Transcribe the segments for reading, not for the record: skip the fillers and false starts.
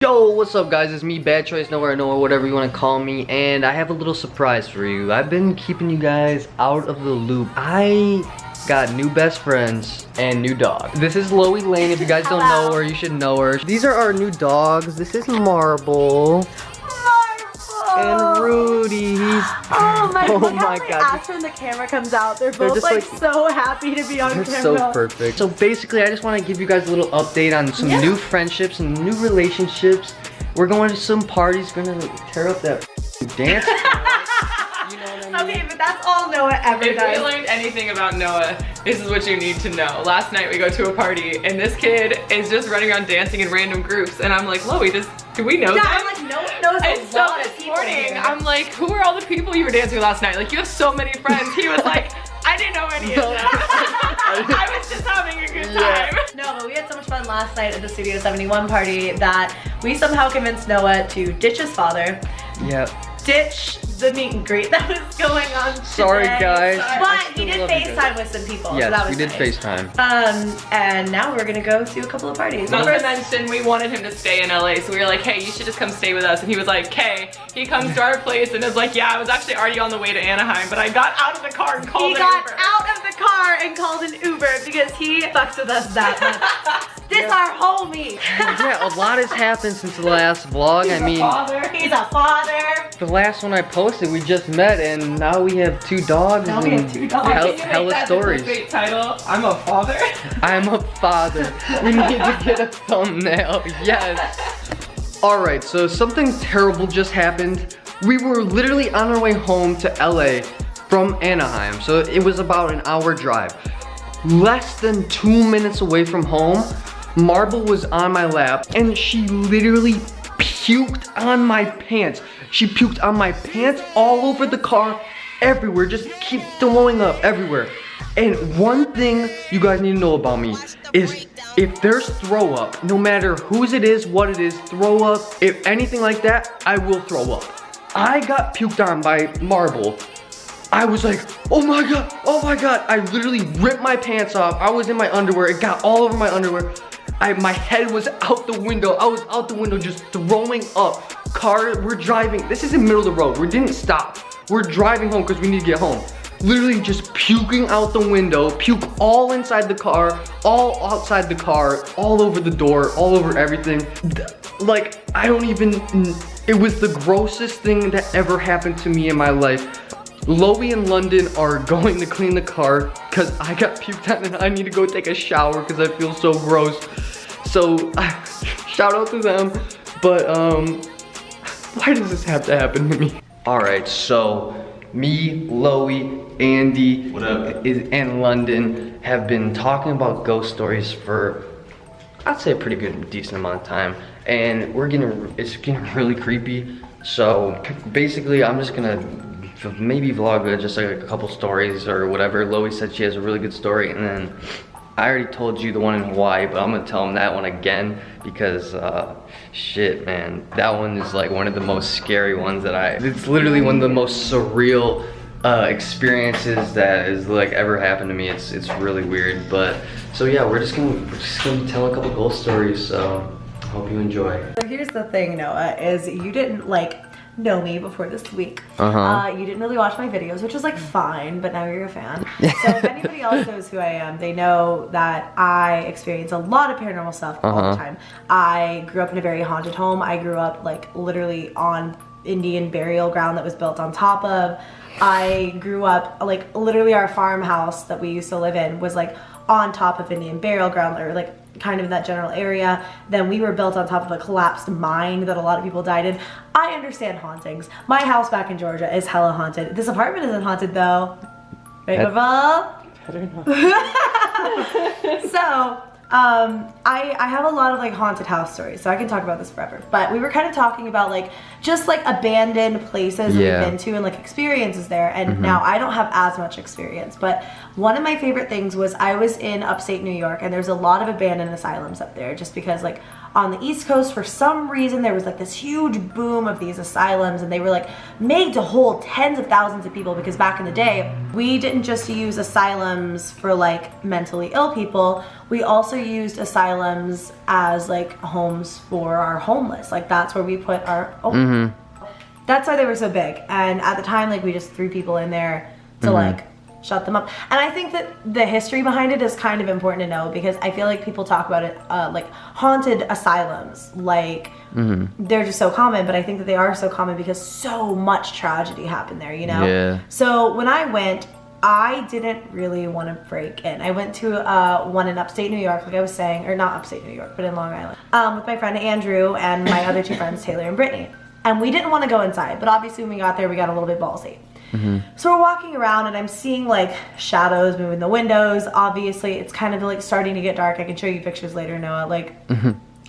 Yo, what's up guys? It's me, BadChoiceNoah, or Noah, whatever you want to call me, and I have a little surprise for you. I've been keeping you guys out of the loop. I got new best friends and new dog. This is Loey Lane. If you guys don't know her, you should know her. These are our new dogs. This is Marble. And Rudy, oh my god! After the camera comes out, they're both like so happy to be on camera. They're so perfect. So basically, I just want to give you guys a little update on some new friendships and new relationships. We're going to some parties, gonna tear up that dance. You know what I mean? Okay, but that's all Noah ever does. If we learned anything about Noah, this is what you need to know. Last night we go to a party and this kid is just running around dancing in random groups, and I'm like, Loey, do we know that? I'm like, no one knows and a so lot of this people morning, here. I'm like, who are all the people you were dancing with last night? Like, you have so many friends. He was like, I didn't know any of them. I was just having a good time. No, but we had so much fun last night at the Studio 71 party that we somehow convinced Noah to ditch his father. Yep. Ditch the meet and greet that was going on today. Sorry guys. But he did FaceTime with some people. Yes, so that was we did nice. FaceTime. And now we're gonna go to a couple of parties. Not to mention, we wanted him to stay in LA, so we were like, hey, you should just come stay with us. And he was like, okay. He comes to our place and is like, yeah, I was actually already on the way to Anaheim, but I got out of the car and called an Uber. He got out of the car and called an Uber because he fucks with us that much. This our homie. Yeah, a lot has happened since the last vlog. He's a father. The last one I posted, we just met, and now we have two dogs. Now we have two dogs. Hella stories. Great title. I'm a father. I'm a father. We need to get a thumbnail. Yes. All right. So something terrible just happened. We were literally on our way home to LA from Anaheim. So it was about an hour drive. Less than 2 minutes away from home, Marble was on my lap, and she literally puked on my pants. She puked on my pants, all over the car, everywhere, just keep throwing up everywhere. And one thing you guys need to know about me is if there's throw up, no matter whose it is, what it is, throw up, if anything like that, I will throw up. I got puked on by Marble. I was like, oh my god, oh my god. I literally ripped my pants off. I was in my underwear, it got all over my underwear. My head was out the window. I was out the window just throwing up. We're driving. This is in the middle of the road. We didn't stop. We're driving home because we need to get home. Literally just puking out the window. Puke all inside the car, all outside the car, all over the door, all over everything. Like, I don't even, it was the grossest thing that ever happened to me in my life. Loey and London are going to clean the car because I got puked on and I need to go take a shower because I feel so gross. So, shout out to them. But, why does this have to happen to me? Alright, so, me, Loey, Andy, and London have been talking about ghost stories for, I'd say a pretty good, decent amount of time. And it's getting really creepy. So, basically, I'm just gonna maybe vlog just like a couple stories or whatever. Loey said she has a really good story, and then I already told you the one in Hawaii, but I'm gonna tell him that one again because shit, man, that one is like one of the most scary ones it's literally one of the most surreal experiences that has like ever happened to me. It's really weird, but so yeah, we're just gonna tell a couple ghost stories. So I hope you enjoy. So here's the thing, Noah, is you didn't like know me before this week. You didn't really watch my videos, which was like fine, but now you're a fan. So if anybody else knows who I am, they know that I experience a lot of paranormal stuff all the time. I grew up in a very haunted home. I grew up like literally on Indian burial ground that was built on top of. I grew up like literally our farmhouse that we used to live in was like on top of Indian burial ground, or like kind of in that general area. Then we were built on top of a collapsed mine that a lot of people died in. I understand hauntings. My house back in Georgia is hella haunted. This apartment isn't haunted though. Right, Marble? So, I have a lot of like haunted house stories, so I can talk about this forever. But we were kind of talking about like just like abandoned places that we've been to and like experiences there. And now I don't have as much experience, but one of my favorite things was I was in upstate New York, and there's a lot of abandoned asylums up there just because like on the East Coast, for some reason, there was like this huge boom of these asylums, and they were like made to hold tens of thousands of people, because back in the day, we didn't just use asylums for like mentally ill people, we also used asylums as like homes for our homeless. Like that's where we put our, that's why they were so big. And at the time, like we just threw people in there to like shut them up. And I think that the history behind it is kind of important to know, because I feel like people talk about it like haunted asylums, like they're just so common, but I think that they are so common because so much tragedy happened there, you know? Yeah. So when I went, I didn't really want to break in. I went to one in upstate New York, like I was saying, or not upstate New York, but in Long Island, with my friend Andrew and my other two friends, Taylor and Brittany. And we didn't want to go inside, but obviously when we got there, we got a little bit ballsy. So we're walking around and I'm seeing like shadows moving in the windows. Obviously it's kind of like starting to get dark. I can show you pictures later, Noah. Like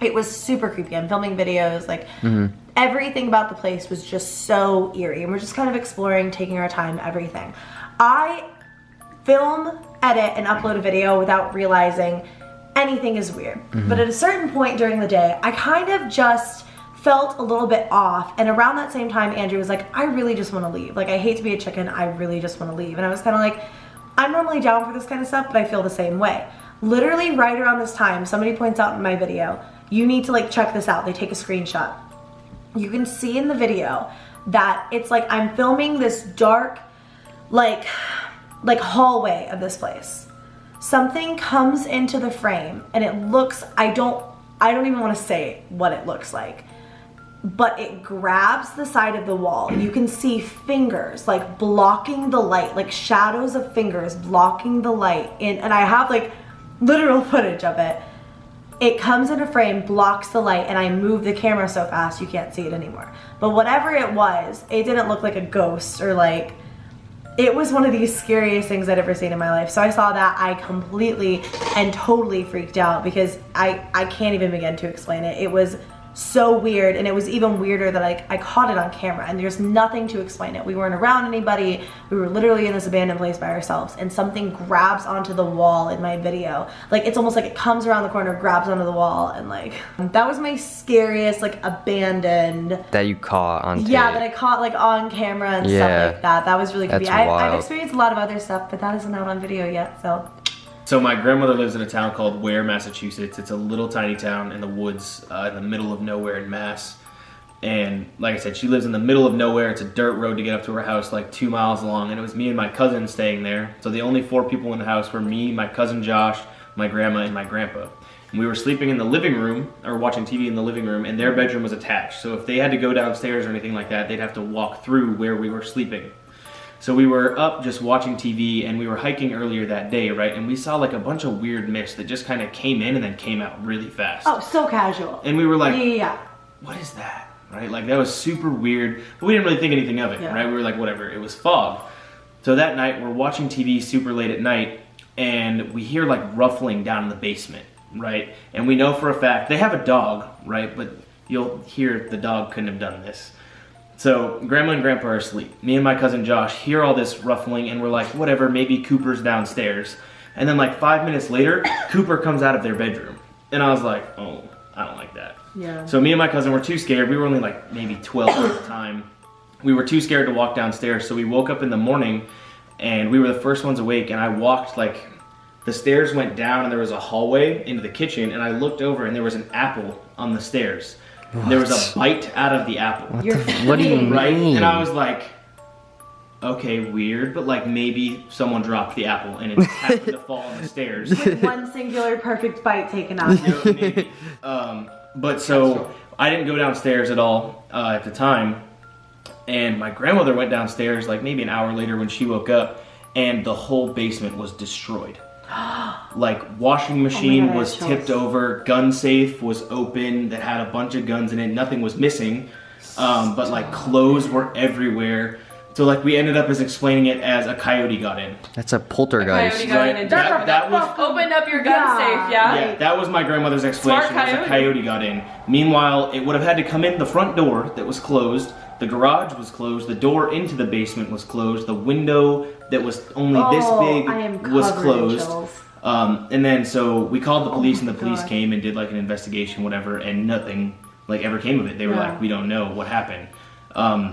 it was super creepy. I'm filming videos, like everything about the place was just so eerie, and we're just kind of exploring, taking our time, everything. I film, edit, and upload a video without realizing anything is weird. But at a certain point during the day, I kind of just felt a little bit off, and around that same time Andrew was like, I really just want to leave. Like, I hate to be a chicken, I really just want to leave. And I was kind of like, I'm normally down for this kind of stuff, but I feel the same way. Literally right around this time, somebody points out in my video, you need to like check this out. They take a screenshot. You can see in the video that it's like I'm filming this dark like hallway of this place. Something comes into the frame and it looks, I don't even want to say what it looks like, but it grabs the side of the wall. You can see fingers like blocking the light, like shadows of fingers blocking the light in, and I have like literal footage of it. It comes in a frame, blocks the light, and I move the camera so fast you can't see it anymore. But whatever it was, it didn't look like a ghost or like, it was one of the scariest things I'd ever seen in my life. So I saw that, I completely and totally freaked out, because I can't even begin to explain it. It was so weird, and it was even weirder that I caught it on camera, and there's nothing to explain it. We weren't around anybody. We were literally in this abandoned place by ourselves, and something grabs onto the wall in my video. Like, it's almost like it comes around the corner, grabs onto the wall, and like, that was my scariest, like, abandoned. That you caught on tape. Yeah, that I caught like on camera and stuff like that. That was really creepy. I've experienced a lot of other stuff, but that isn't out on video yet, so. So my grandmother lives in a town called Ware, Massachusetts. It's a little tiny town in the woods, in the middle of nowhere in Mass. And like I said, she lives in the middle of nowhere. It's a dirt road to get up to her house, like 2 miles long. And it was me and my cousin staying there. So the only 4 people in the house were me, my cousin Josh, my grandma, and my grandpa. And we were sleeping in the living room, or watching TV in the living room, and their bedroom was attached. So if they had to go downstairs or anything like that, they'd have to walk through where we were sleeping. So we were up just watching TV, and we were hiking earlier that day, right? And we saw like a bunch of weird mist that just kind of came in and then came out really fast. Oh, so casual. And we were like, yeah. What is that? Right? Like, that was super weird, but we didn't really think anything of it, right? We were like, whatever, it was fog. So that night, we're watching TV super late at night, and we hear like ruffling down in the basement, right? And we know for a fact, they have a dog, right? But you'll hear the dog couldn't have done this. So Grandma and Grandpa are asleep. Me and my cousin Josh hear all this ruffling, and we're like, whatever, maybe Cooper's downstairs. And then like 5 minutes later, Cooper comes out of their bedroom. And I was like, oh, I don't like that. Yeah. So me and my cousin were too scared. We were only like maybe 12 at the time. We were too scared to walk downstairs. So we woke up in the morning, and we were the first ones awake. And I walked, like, the stairs went down, and there was a hallway into the kitchen. And I looked over, and there was an apple on the stairs. There was a bite out of the apple. What do you mean? Right? And I was like, okay, weird, but like maybe someone dropped the apple and it happened to fall on the stairs. With one singular perfect bite taken out. Maybe. But so I didn't go downstairs at all at the time. And my grandmother went downstairs like maybe an hour later when she woke up, and the whole basement was destroyed. Like, washing machine was tipped over, gun safe was open that had a bunch of guns in it, nothing was missing, but like clothes were everywhere. So like we ended up as explaining it as a coyote got in. That's a poltergeist. A coyote got in and that was opened up your gun safe, yeah? Yeah, that was my grandmother's explanation. Was a coyote got in. Meanwhile, it would have had to come in the front door that was closed. The garage was closed. The door into the basement was closed. The window that was only this big was closed. And then so we called the police, and the police came and did like an investigation, whatever, and nothing like ever came of it. They were like, we don't know what happened.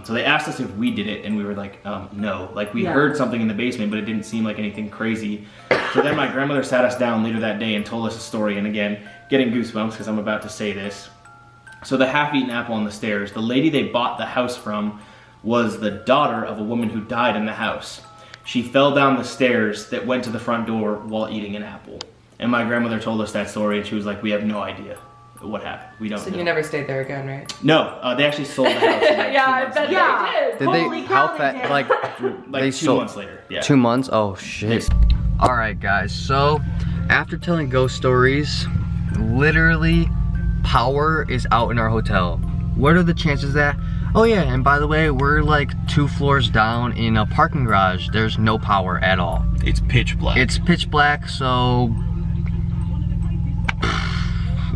So they asked us if we did it, and we were like, no. Like we heard something in the basement, but it didn't seem like anything crazy. So then my grandmother sat us down later that day and told us a story, and again, getting goosebumps because I'm about to say this. So the half-eaten apple on the stairs, the lady they bought the house from was the daughter of a woman who died in the house. She fell down the stairs that went to the front door while eating an apple. And my grandmother told us that story, and she was like, we have no idea what happened. We don't know. So you never stayed there again, right? No, they actually sold the house. Like Yeah, I bet they did. Did Holy they, cow, how they fast, did. like Like they 2 sold, months later. Yeah. 2 months? Oh shit. Alright guys, so after telling ghost stories, literally power is out in our hotel. What are the chances that, oh yeah, and by the way, we're like 2 floors down in a parking garage. There's no power at all. It's pitch black. It's pitch black, so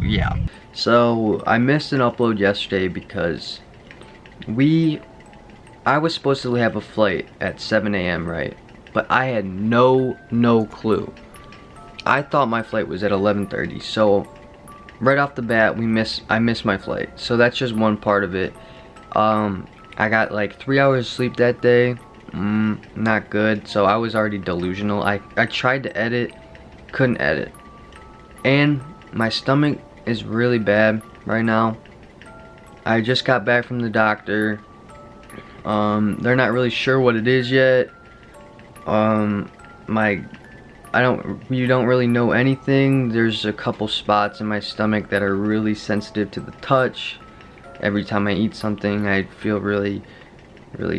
yeah. So I missed an upload yesterday because I was supposed to have a flight at 7 a.m. right? But I had no clue. I thought my flight was at 11:30, so right off the bat I missed my flight. So that's just one part of it. I got like 3 hours of sleep that day. Not good. So I was already delusional. I tried to edit, couldn't edit. And my stomach is really bad right now. I just got back from the doctor. They're not really sure what it is yet. You don't really know anything. There's a couple spots in my stomach that are really sensitive to the touch. Every time I eat something, I feel really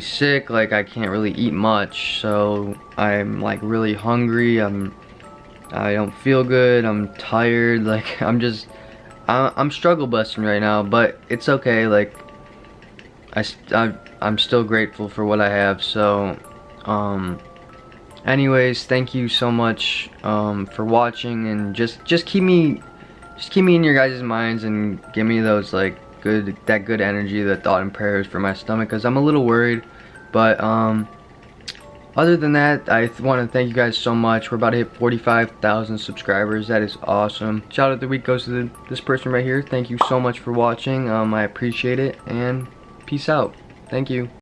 sick. Like I can't really eat much. So I'm like really hungry. I don't feel good. I'm tired. Like I'm struggle busting right now, but it's okay. Like I'm still grateful for what I have. So anyways, thank you so much for watching, and just keep me in your guys' minds and give me those like that good energy, the thought and prayers for my stomach, because I'm a little worried. But other than that, I want to thank you guys so much. We're about to hit 45,000 subscribers. That is awesome. Shout out of the week goes to this person right here. Thank you so much for watching. I appreciate it, and peace out. Thank you.